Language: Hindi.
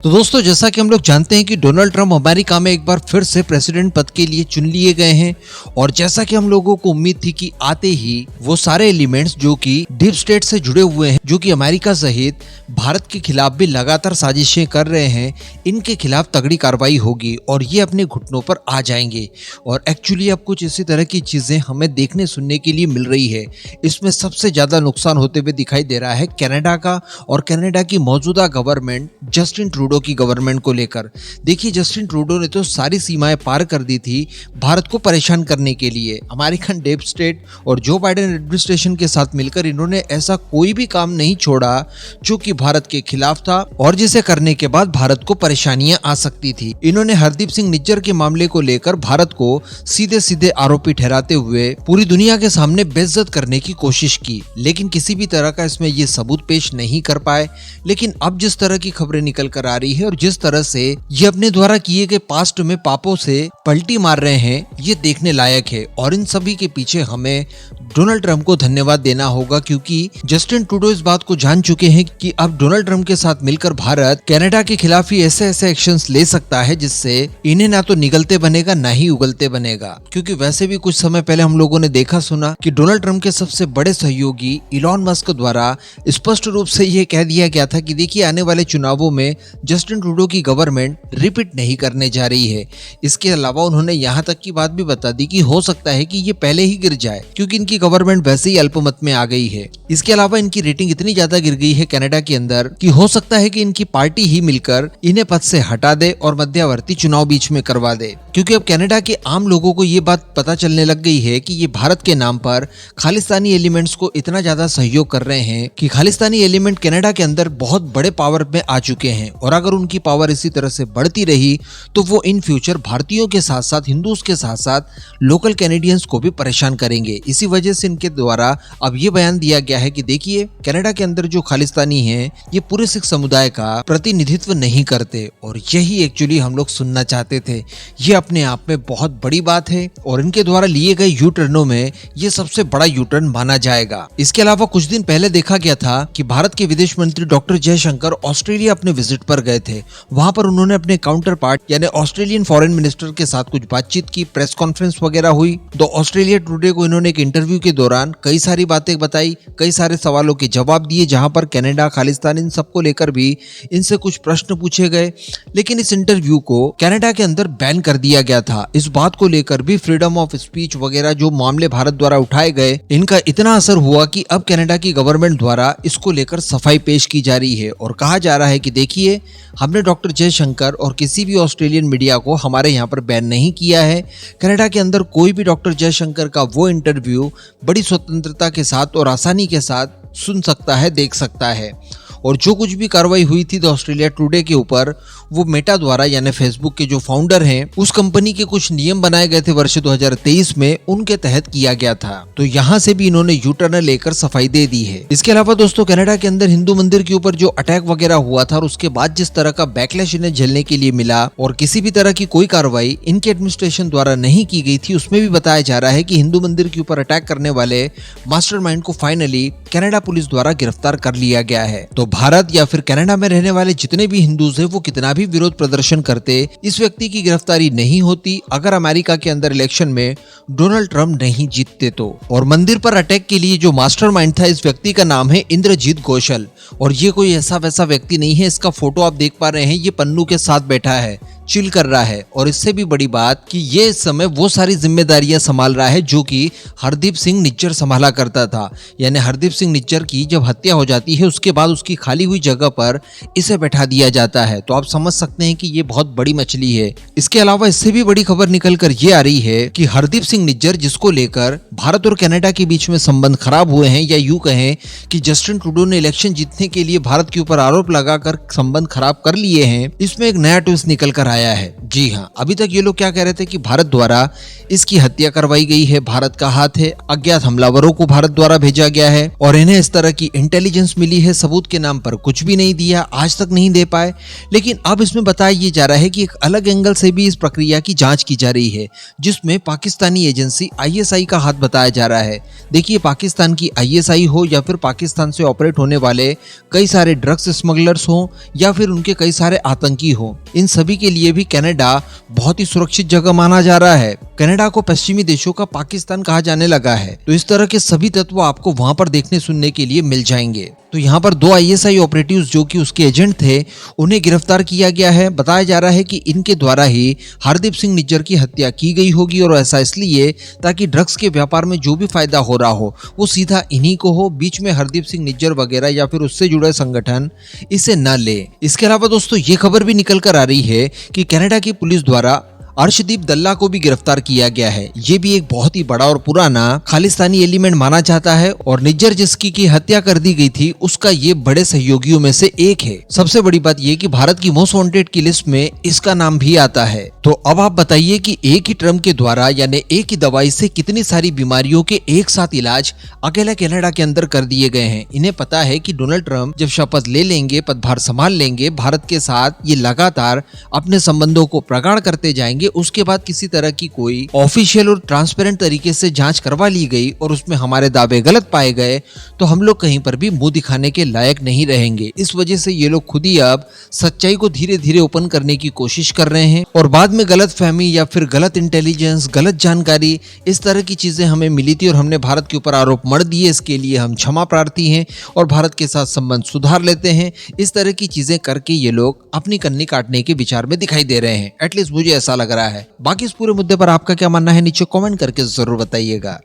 तो दोस्तों, जैसा कि हम लोग जानते हैं कि डोनाल्ड ट्रंप अमेरिका में एक बार फिर से प्रेसिडेंट पद के लिए चुन लिए गए हैं। और जैसा कि हम लोगों को उम्मीद थी कि आते ही वो सारे एलिमेंट्स जो कि डीप स्टेट से जुड़े हुए हैं, जो कि अमेरिका सहित भारत के खिलाफ भी लगातार साजिशें कर रहे हैं, इनके खिलाफ तगड़ी कार्रवाई होगी और ये अपने घुटनों पर आ जाएंगे। और एक्चुअली अब कुछ इसी तरह की चीजें हमें देखने सुनने के लिए मिल रही है। इसमें सबसे ज्यादा नुकसान होते हुए दिखाई दे रहा है कनाडा का, और कनाडा की मौजूदा गवर्नमेंट जस्टिन ट्रूडो की गवर्नमेंट को लेकर। देखिए, जस्टिन ट्रूडो ने तो सारी सीमाएं पार कर दी थी भारत को परेशान करने के लिए। अमेरिकन डीप स्टेट और जो बाइडेन एडमिनिस्ट्रेशन के साथ मिलकर इन्होंने ऐसा कोई भी काम नहीं छोड़ा जो कि भारत के खिलाफ था और जिसे करने के बाद भारत को परेशानियां आ सकती थी। इन्होंने हरदीप सिंह निज्जर के मामले को लेकर भारत को सीधे सीधे आरोपी ठहराते हुए पूरी दुनिया के सामने बेइज्जत करने की कोशिश की, लेकिन किसी भी तरह का इसमें ये सबूत पेश नहीं कर पाए। लेकिन अब जिस तरह की खबरें निकल कर आ रही है और जिस तरह से ये अपने द्वारा किए गए पास्ट में पापों से पलटी मार रहे हैं, ये देखने लायक है। और इन सभी के पीछे हमें डोनाल्ड ट्रंप को धन्यवाद देना होगा, क्योंकि जस्टिन ट्रूडो इस बात को जान चुके हैं कि अब डोनाल्ड ट्रंप के साथ मिलकर भारत कनाडा के खिलाफ ही ऐसे ऐसे एक्शंस ले सकता है जिससे इन्हें ना तो निगलते बनेगा ना ही उगलते बनेगा। क्योंकि वैसे भी कुछ समय पहले हम लोगों ने देखा सुना कि डोनाल्ड ट्रंप के सबसे बड़े सहयोगी इलॉन मस्क द्वारा स्पष्ट रूप से यह कह दिया गया था कि देखिए, आने वाले चुनावों में जस्टिन ट्रूडो की गवर्नमेंट रिपीट नहीं करने जा रही है। इसके अलावा उन्होंने यहाँ तक की बात भी बता दी कि हो सकता है कि ये पहले ही गिर जाए, क्योंकि इनकी गवर्नमेंट वैसे ही अल्पमत में आ गई है। इसके अलावा इनकी रेटिंग इतनी ज्यादा गिर गई है कनाडा के अंदर कि हो सकता है कि इनकी पार्टी ही मिलकर इन्हें पद से हटा दे और मध्यवर्ती चुनाव बीच में करवा दे। क्योंकि अब कनाडा के आम लोगों को ये बात पता चलने लग गई है कि ये भारत के नाम पर खालिस्तानी एलिमेंट्स को इतना ज्यादा सहयोग कर रहे हैं कि खालिस्तानी एलिमेंट कनाडा के अंदर बहुत बड़े पावर में आ चुके हैं। और अगर उनकी पावर इसी तरह से बढ़ती रही तो वो इन फ्यूचर भारतीयों के साथ साथ हिंदूज के साथ साथ लोकल कैनेडियंस को भी परेशान करेंगे। इसी वजह से इनके द्वारा अब ये बयान दिया गया है कि देखिए, कनाडा के अंदर जो खालिस्तानी हैं, ये पूरे सिख समुदाय का प्रतिनिधित्व नहीं करते। और यही एक्चुअली हम लोग सुनना चाहते थे। ये अपने आप में बहुत बड़ी बात है और इनके द्वारा लिए गए यू टर्नों में ये सबसे बड़ा यू टर्न माना जाएगा। इसके अलावा कुछ दिन पहले देखा गया था कि भारत के विदेश मंत्री डॉक्टर जयशंकर ऑस्ट्रेलिया अपने विजिट पर गए थे। वहां पर उन्होंने अपने काउंटर पार्ट यानी ऑस्ट्रेलियन फॉरेन मिनिस्टर के साथ कुछ बातचीत की, प्रेस कॉन्फ्रेंस वगैरह हुई। तो ऑस्ट्रेलिया टुडे को इन्होंने एक इंटरव्यू के दौरान कई सारी बातें बताई, कई सारे सवालों के जवाब दिए, जहां पर कनाडा, खालिस्तान, इन सबको लेकर भी इनसे कुछ प्रश्न पूछे गए। लेकिन इस इंटरव्यू को कनाडा के अंदर बैन कर दिया गया था। इस बात को लेकर भी फ्रीडम ऑफ स्पीच वगैरह जो मामले भारत द्वारा उठाए गए, इनका इतना असर हुआ कि अब कनाडा की गवर्नमेंट द्वारा इसको लेकर सफाई पेश की जा रही है और कहा जा रहा है कि देखिए, हमने डॉक्टर जयशंकर और किसी भी ऑस्ट्रेलियन मीडिया को हमारे यहाँ पर बैन नहीं किया है। कनाडा के अंदर कोई भी डॉक्टर जयशंकर का वो इंटरव्यू बड़ी स्वतंत्रता के साथ और आसानी के साथ सुन सकता है, देख सकता है। और जो कुछ भी कार्रवाई हुई थी ऑस्ट्रेलिया टुडे के ऊपर, वो मेटा द्वारा यानी फेसबुक के जो फाउंडर हैं, उस कंपनी के कुछ नियम बनाए गए थे वर्ष 2023 में, उनके तहत किया गया था। तो यहाँ से भी इन्होंने यू टर्न लेकर सफाई दे दी है। इसके अलावा दोस्तों, कनाडा के अंदर हिंदू मंदिर के ऊपर जो अटैक वगैरह हुआ था और उसके बाद जिस तरह का बैकलैश इन्हें झेलने के लिए मिला और किसी भी तरह की कोई कार्रवाई इनके एडमिनिस्ट्रेशन द्वारा नहीं की गई थी, उसमें भी बताया जा रहा है कि हिंदू मंदिर के ऊपर अटैक करने वाले मास्टरमाइंड को फाइनली कनाडा पुलिस द्वारा गिरफ्तार कर लिया गया है। तो भारत या फिर कनाडा में रहने वाले जितने भी हिंदूज हैं, वो कितना भी विरोध प्रदर्शन करते, इस व्यक्ति की गिरफ्तारी नहीं होती अगर अमेरिका के अंदर इलेक्शन में डोनाल्ड ट्रंप नहीं जीतते तो। और मंदिर पर अटैक के लिए जो मास्टरमाइंड था, इस व्यक्ति का नाम है इंद्रजीत घोषल। और ये कोई ऐसा वैसा व्यक्ति नहीं है। इसका फोटो आप देख पा रहे हैं, ये पन्नू के साथ बैठा है, चिल कर रहा है। और इससे भी बड़ी बात कि ये इस समय वो सारी जिम्मेदारियां संभाल रहा है जो कि हरदीप सिंह निज्जर संभाला करता था। यानी हरदीप सिंह निज्जर की जब हत्या हो जाती है, उसके बाद उसकी खाली हुई जगह पर इसे बैठा दिया जाता है। तो आप समझ सकते हैं कि ये बहुत बड़ी मछली है। इसके अलावा इससे भी बड़ी खबर निकल कर ये आ रही है कि हरदीप सिंह निज्जर, जिसको लेकर भारत और कनाडा के बीच में संबंध खराब हुए हैं, या यूं कहें कि जस्टिन ट्रूडो ने इलेक्शन जीतने के लिए भारत के ऊपर आरोप लगाकर संबंध खराब कर लिए हैं, इसमें एक नया ट्विस्ट निकल कर आया आया है। जी हाँ, अभी तक ये लोग क्या कह रहे थे कि भारत द्वारा इसकी हत्या करवाई गई है, भारत का हाथ है, अज्ञात हमलावरों को भारत द्वारा भेजा गया है और इन्हें इस तरह की इंटेलिजेंस मिली है। सबूत के नाम पर कुछ भी नहीं दिया, आज तक नहीं दे पाए। लेकिन अब इसमें बताया ये जा रहा है कि एक अलग एंगल से भी इस प्रक्रिया की जांच की जा रही है, जिसमें पाकिस्तानी एजेंसी ISI का हाथ बताया जा रहा है। देखिए, पाकिस्तान की ISI हो या फिर पाकिस्तान से ऑपरेट होने वाले कई सारे ड्रग्स स्मगलर्स हो या फिर उनके कई सारे आतंकी हो, इन सभी के लिए भी कनाडा बहुत ही सुरक्षित जगह माना जा रहा है। कनाडा को पश्चिमी देशों का पाकिस्तान कहा जाने लगा है, तो इस तरह के सभी तत्व आपको वहां पर देखने सुनने के लिए मिल जाएंगे। तो यहाँ पर 2 ISI ऑपरेटिव्स जो कि उसके एजेंट थे, उन्हें गिरफ्तार किया गया है। बताया जा रहा है कि इनके द्वारा ही हरदीप सिंह निज्जर की हत्या की गई होगी और ऐसा इसलिए ताकि ड्रग्स के व्यापार में जो भी फायदा हो रहा हो वो सीधा इन्हीं को हो, बीच में हरदीप सिंह निज्जर वगैरह या फिर उससे जुड़े संगठन इसे न ले। इसके अलावा दोस्तों ये खबर भी निकल कर आ रही है कि कनाडा की पुलिस द्वारा अर्शदीप दल्ला को भी गिरफ्तार किया गया है। ये भी एक बहुत ही बड़ा और पुराना खालिस्तानी एलिमेंट माना जाता है और निज्जर जिसकी की हत्या कर दी गई थी उसका ये बड़े सहयोगियों में से एक है। सबसे बड़ी बात ये कि भारत की मोस्ट वांटेड की लिस्ट में इसका नाम भी आता है। तो अब आप बताइए कि एक ही ड्रग के द्वारा यानी एक ही दवाई से कितनी सारी बीमारियों के एक साथ इलाज अकेला कनाडा के अंदर कर दिए गए हैं। इन्हें पता है कि डोनाल्ड ट्रंप जब शपथ ले लेंगे, पदभार संभाल लेंगे, भारत के साथ ये लगातार अपने संबंधों को प्रगाढ़ करते जाएंगे। उसके बाद किसी तरह की कोई ऑफिशियल और ट्रांसपेरेंट तरीके से जांच करवा ली गई और उसमें हमारे दावे गलत पाए गए तो हम लोग कहीं पर भी मुंह दिखाने के लायक नहीं रहेंगे। इस वजह से ये लोग खुद ही अब सच्चाई को धीरे धीरे ओपन करने की कोशिश कर रहे हैं और बाद में गलत फहमी या फिर गलत इंटेलिजेंस, गलत जानकारी, इस तरह की चीजें हमें मिली थी और हमने भारत के ऊपर आरोप मढ़ दिए। इसके लिए हम क्षमा प्रार्थी हैं और भारत के साथ संबंध सुधार लेते हैं। इस तरह की चीजें करके ये लोग अपनी कन्नी काटने के विचार में दिखाई दे रहे हैं। एटलीस्ट मुझे ऐसा लग रहा है। बाकी इस पूरे मुद्दे पर आपका क्या मानना है नीचे कमेंट करके जरूर बताइएगा।